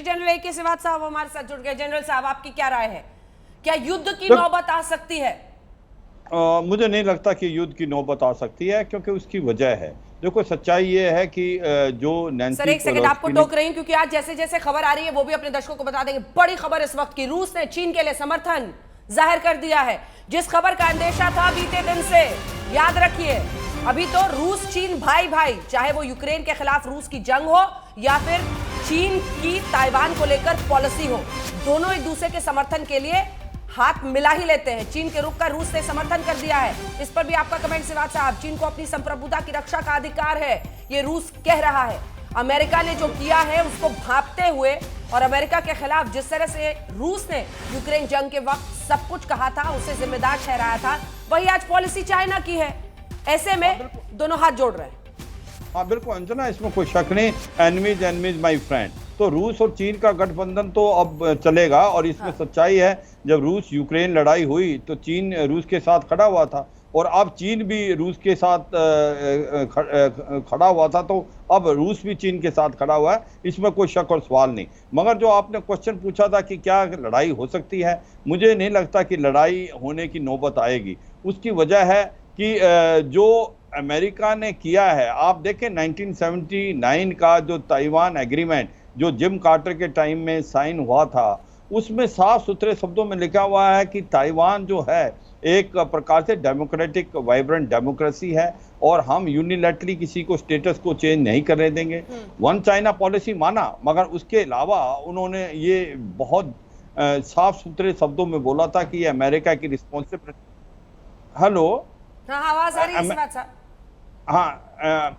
Major general AK सिवात साहब हमारे साथ जुड़ गए। जनरल साहब, आपकी क्या राय है, क्या युद्ध की नौबत आ सकती है? मुझे नहीं लगता कि युद्ध की नौबत आ सकती है, क्योंकि उसकी वजह है। देखो, सच्चाई ये है कि जो सर नैन्सी एक सेकंड आपको टोक रही हूं, क्योंकि आज जैसे जैसे खबर आ रही है वो भी अपने दर्शकों को बता देंगे। बड़ी खबर इस वक्त की, रूस ने चीन के लिए समर्थन जाहिर कर दिया है। जिस खबर का अंदेशा था बीते दिन से, याद रखिए, अभी तो रूस चीन भाई भाई, चाहे वो यूक्रेन के खिलाफ रूस की जंग हो या फिर चीन की ताइवान को लेकर पॉलिसी हो, दोनों एक दूसरे के समर्थन के लिए हाथ मिला ही लेते हैं। चीन के रुख का रूस ने समर्थन कर दिया है। इस पर भी आपका कमेंट सिवात साहब। चीन को अपनी संप्रभुता की रक्षा का अधिकार है, ये रूस कह रहा है। अमेरिका ने जो किया है उसको भांपते हुए और अमेरिका के खिलाफ जिस तरह से रूस ने यूक्रेन जंग के वक्त सब कुछ कहा था, उसे जिम्मेदार ठहराया था, वही आज पॉलिसी चाइना की है। ऐसे में दोनों हाथ जोड़ रहे हैं। हाँ बिल्कुल अंजना, इसमें कोई शक नहीं। Enemies enemies my friend. तो रूस और चीन का गठबंधन तो अब चलेगा। और इसमें सच्चाई है, जब रूस यूक्रेन लड़ाई हुई तो चीन रूस के साथ खड़ा हुआ था, और अब चीन भी रूस के साथ खड़ा हुआ था, तो अब रूस भी चीन के साथ खड़ा हुआ है। इसमें कोई शक और सवाल नहीं। मगर जो आपने क्वेश्चन पूछा था कि क्या लड़ाई हो सकती है, मुझे नहीं लगता कि लड़ाई होने की नौबत आएगी। उसकी वजह है कि जो अमेरिका ने किया है, आप देखें 1979 का जो ताइवान एग्रीमेंट जो जिम कार्टर के टाइम में साइन हुआ था, उसमें साफ सुथरे शब्दों में लिखा हुआ है कि ताइवान जो है एक प्रकार से डेमोक्रेटिक वाइब्रेंट डेमोक्रेसी है, और हम यूनिलैटरली किसी को स्टेटस को चेंज नहीं करने देंगे। वन चाइना पॉलिसी माना, मगर उसके अलावा उन्होंने ये बहुत साफ सुथरे शब्दों में बोला था कि ये अमेरिका की रिस्पॉन्सिबिलिटी। हेलो, हाँ आवाज आ रही है सिवात साहब? हाँ,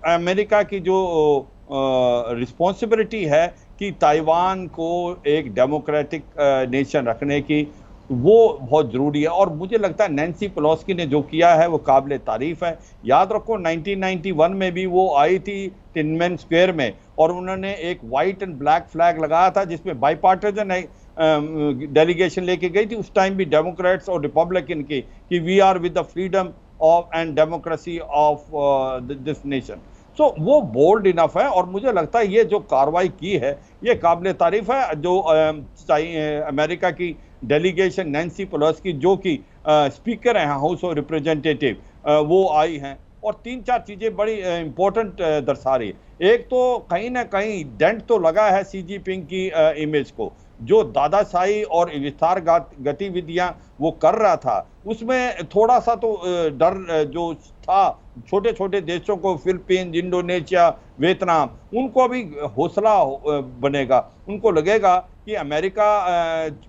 अमेरिका की जो रिस्पॉन्सिबिलिटी है कि ताइवान को एक डेमोक्रेटिक नेशन रखने की, वो बहुत ज़रूरी है। और मुझे लगता है नैन्सी पेलोसी ने जो किया है वो काबिल तारीफ है। याद रखो 1991 में भी वो आई थी टिनमेन स्क्वायर में, और उन्होंने एक वाइट एंड ब्लैक फ्लैग लगाया था जिसमें बाईपार्टिजन डेलीगेशन लेके गई थी। उस टाइम भी डेमोक्रेट्स और रिपब्लिकन की कि we are with the freedom of and democracy of this nation. So वो बोल्ड इनफ है, और मुझे लगता है ये जो कार्रवाई की है ये काबिल तारीफ है। जो अमेरिका की डेलीगेशन नैन्सी पेलोसी की, जो कि स्पीकर हैं हाउस ऑफ रिप्रेजेंटेटिव, वो आई हैं, और तीन चार चीज़ें बड़ी इंपॉर्टेंट दर्शा रही है। एक तो कहीं ना कहीं डेंट तो लगा है सी जिनपिंग की इमेज को, जो दादाशाही और विस्तार गतिविधियां वो कर रहा था, उसमें थोड़ा सा तो डर जो था छोटे छोटे देशों को, फिलीपींस, इंडोनेशिया, वियतनाम, उनको भी हौसला बनेगा। उनको लगेगा कि अमेरिका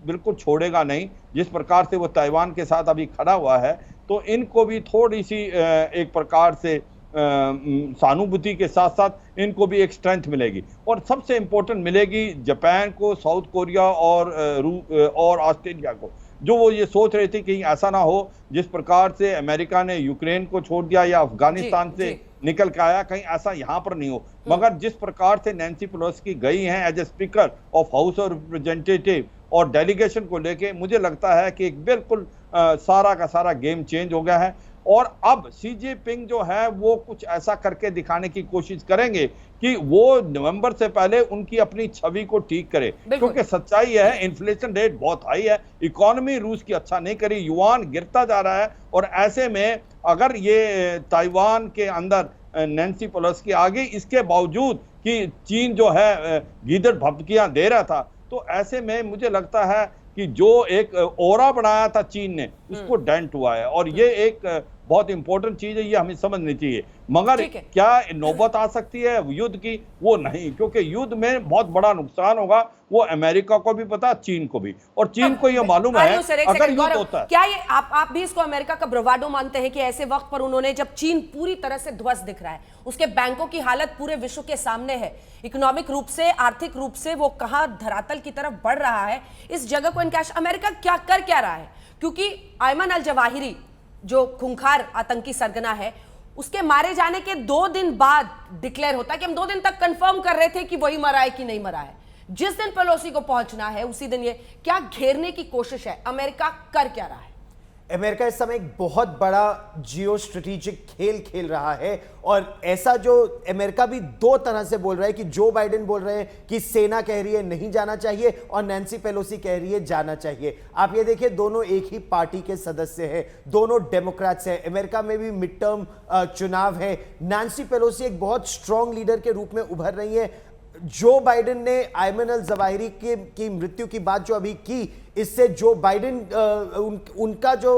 बिल्कुल छोड़ेगा नहीं, जिस प्रकार से वो ताइवान के साथ अभी खड़ा हुआ है। तो इनको भी थोड़ी सी एक प्रकार से सहानुभूति के साथ साथ इनको भी एक स्ट्रेंथ मिलेगी, और सबसे इंपॉर्टेंट मिलेगी जापान को, साउथ कोरिया और ऑस्ट्रेलिया को, जो वो ये सोच रहे थे कि ऐसा ना हो जिस प्रकार से अमेरिका ने यूक्रेन को छोड़ दिया या अफगानिस्तान से निकल के आया, कहीं ऐसा यहाँ पर नहीं हो। मगर जिस प्रकार से नैन्सी पेलोसी गई हैं as a speaker of house of representative और डेलीगेशन को लेके, मुझे लगता है कि एक बिल्कुल सारा का सारा गेम चेंज हो गया है। और अब सी जिनपिंग जो है वो कुछ ऐसा करके दिखाने की कोशिश करेंगे कि वो नवंबर से पहले उनकी अपनी छवि को ठीक करे, क्योंकि सच्चाई है इन्फ्लेशन रेट बहुत हाई है, इकोनॉमी रूस की अच्छा नहीं करी, युआन गिरता जा रहा है। और ऐसे में अगर ये ताइवान के अंदर नैन्सी पेलोसी आ गई, इसके बावजूद कि चीन जो है गीदड़ भभकियां दे रहा था, तो ऐसे में मुझे लगता है कि जो एक ओरा बनाया था चीन ने, उसको डेंट हुआ है। और ये एक बहुत इंपॉर्टेंट चीज है, ये हमें समझनी चाहिए। मगर क्या नौबत आ सकती है युद्ध की? वो नहीं, क्योंकि युद्ध में बहुत बड़ा नुकसान होगा, वो अमेरिका को भी पता, चीन को भी। और चीन को ये मालूम है अगर युद्ध होता है। क्या ये आप भी इसको अमेरिका का ब्रावोडो मानते हैं कि ऐसे वक्त पर उन्होंने, जब चीन पूरी तरह से ध्वस्त दिख रहा है, उसके बैंकों की हालत पूरे विश्व के सामने है, इकोनॉमिक रूप से, आर्थिक रूप से वो कहां धरातल की तरफ बढ़ रहा है, इस जगह को इनकैश अमेरिका क्या रहा है? क्योंकि अयमन अल जवाहिरी जो खूंखार आतंकी सरगना है, उसके मारे जाने के 2 दिन बाद डिक्लेयर होता है कि हम 2 दिन तक कंफर्म कर रहे थे कि वही मरा है कि नहीं मरा है। जिस दिन पेलोसी को पहुंचना है उसी दिन ये क्या घेरने की कोशिश है, अमेरिका कर क्या रहा है? अमेरिका इस समय एक बहुत बड़ा जियो स्ट्रेटेजिक खेल खेल रहा है और ऐसा जो अमेरिका भी दो तरह से बोल रहा है कि जो बाइडेन बोल रहे हैं कि सेना कह रही है नहीं जाना चाहिए और नैन्सी पेलोसी कह रही है जाना चाहिए। आप ये देखिए दोनों एक ही पार्टी के सदस्य हैं, दोनों डेमोक्रेट्स हैं। अमेरिका में भी मिड टर्म चुनाव है। नैन्सी पेलोसी एक बहुत स्ट्रांग लीडर के रूप में उभर रही है। जो बाइडेन ने अयमन अल जवाहिरी की मृत्यु की बात जो अभी की, इससे जो बाइडेन उनका जो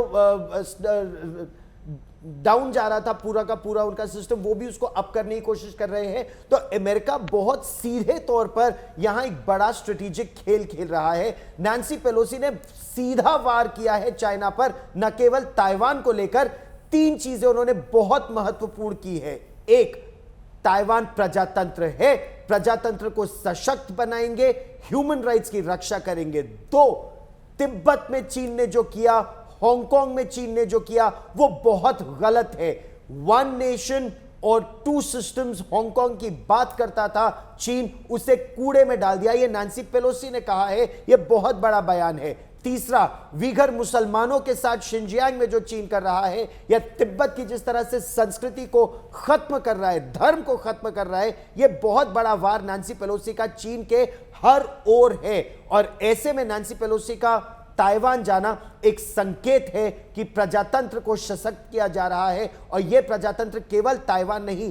डाउन जा रहा था पूरा का पूरा उनका सिस्टम, वो भी उसको अप करने की कोशिश कर रहे हैं। तो अमेरिका बहुत सीधे तौर पर यहां एक बड़ा स्ट्रेटेजिक खेल खेल रहा है। नैन्सी पेलोसी ने सीधा वार किया है चाइना पर, न केवल ताइवान को लेकर। तीन चीजें उन्होंने बहुत महत्वपूर्ण की है। एक, ताइवान प्रजातंत्र है, प्रजातंत्र को सशक्त बनाएंगे, ह्यूमन राइट्स की रक्षा करेंगे। दो, तिब्बत में चीन ने जो किया, हांगकांग में चीन ने जो किया, वो बहुत गलत है। वन नेशन और टू सिस्टम्स हांगकांग की बात करता था चीन, उसे कूड़े में डाल दिया। ये नैन्सी पेलोसी ने कहा है, ये बहुत बड़ा बयान है। तीसरा, वीगर मुसलमानों के साथ शिनजियांग में जो चीन कर रहा है, या तिब्बत की जिस तरह से संस्कृति को खत्म कर रहा है, धर्म को खत्म कर रहा है, यह बहुत बड़ा वार नैन्सी पेलोसी का चीन के हर ओर है। और ऐसे में नैन्सी पेलोसी का ताइवान जाना एक संकेत है कि प्रजातंत्र को सशक्त किया जा रहा है। और यह प्रजातंत्र केवल ताइवान नहीं,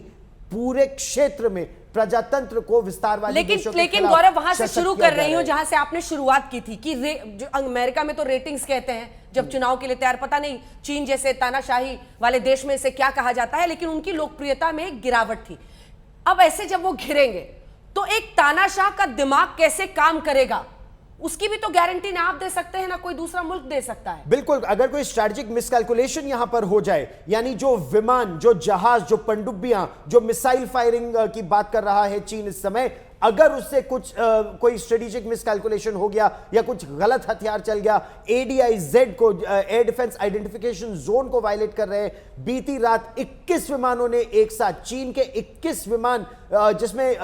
पूरे क्षेत्र में प्रजातंत्र को विस्तारवादी देशों के लेकिन खिलाफ गौरव वहां से सशक्त शुरू किया कर जा रही रहा हूं है। जहां से आपने शुरुआत की थी कि जो अमेरिका में तो रेटिंग्स कहते हैं जब चुनाव के लिए तैयार, पता नहीं चीन जैसे तानाशाही वाले देश में इसे क्या कहा जाता है, लेकिन उनकी लोकप्रियता में एक गिरावट थी। अब ऐसे जब वो घिरेंगे तो एक तानाशाह का दिमाग कैसे काम करेगा, उसकी भी तो गारंटी ना आप दे सकते हैं ना कोई दूसरा मुल्क दे सकता है। बिल्कुल, अगर कोई स्ट्रेटेजिक मिसकैलकुलेशन यहां पर हो जाए, यानी जो विमान, जो जहाज, जो पनडुब्बियां, जो मिसाइल फायरिंग की बात कर रहा है चीन इस समय, अगर उससे कुछ कोई स्ट्रेटेजिक मिसकैलकुलेशन हो गया या कुछ गलत हथियार चल गया, ADIZ को, एयर डिफेंस आइडेंटिफिकेशन जोन को वायलेट कर रहे हैं। बीती रात 21 विमानों ने एक साथ, चीन के 21 विमान जिसमें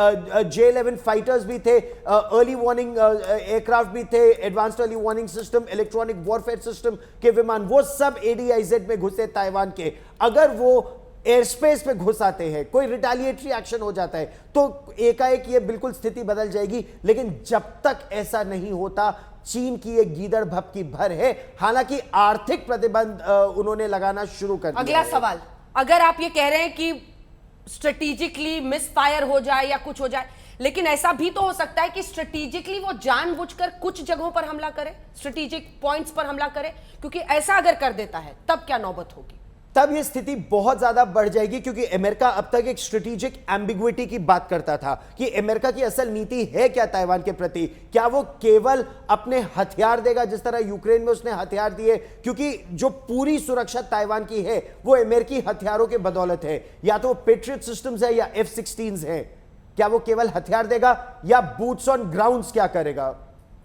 J-11 फाइटर्स भी थे, अर्ली वार्निंग एयरक्राफ्ट भी थे, advanced early warning system, electronic warfare system के विमान, वो सब ADIZ में घुसे ताइवान के। अगर वो एयर स्पेस पे घुस आते हैं, कोई रिटेलिएटरी एक्शन हो जाता है, तो एकाएक ये बिल्कुल स्थिति बदल जाएगी। लेकिन जब तक ऐसा नहीं होता, चीन की एक गीदड़ भपकी भर है। हालांकि आर्थिक प्रतिबंध उन्होंने लगाना शुरू कर दिया। अगला सवाल, अगर आप ये कह रहे हैं कि स्ट्रेटेजिकली मिसफायर हो जाए या कुछ हो जाए, लेकिन ऐसा भी तो हो सकता है कि स्ट्रेटेजिकली वो जानबूझकर कुछ जगहों पर हमला करे, स्ट्रेटेजिक पॉइंट्स पर हमला करे, क्योंकि ऐसा अगर कर देता है तब क्या नौबत होगी? तब यह स्थिति बहुत ज्यादा बढ़ जाएगी, क्योंकि अमेरिका अब तक एक स्ट्रेटेजिक एम्बिग्विटी की बात करता था कि अमेरिका की असल नीति है क्या ताइवान के प्रति। क्या वो केवल अपने हथियार देगा जिस तरह यूक्रेन में उसने हथियार दिए, क्योंकि जो पूरी सुरक्षा ताइवान की है वो अमेरिकी हथियारों के बदौलत है, या तो पेट्रियट सिस्टम्स है या F-16s है। क्या वो केवल हथियार देगा या बूट्स ऑन ग्राउंड्स क्या करेगा?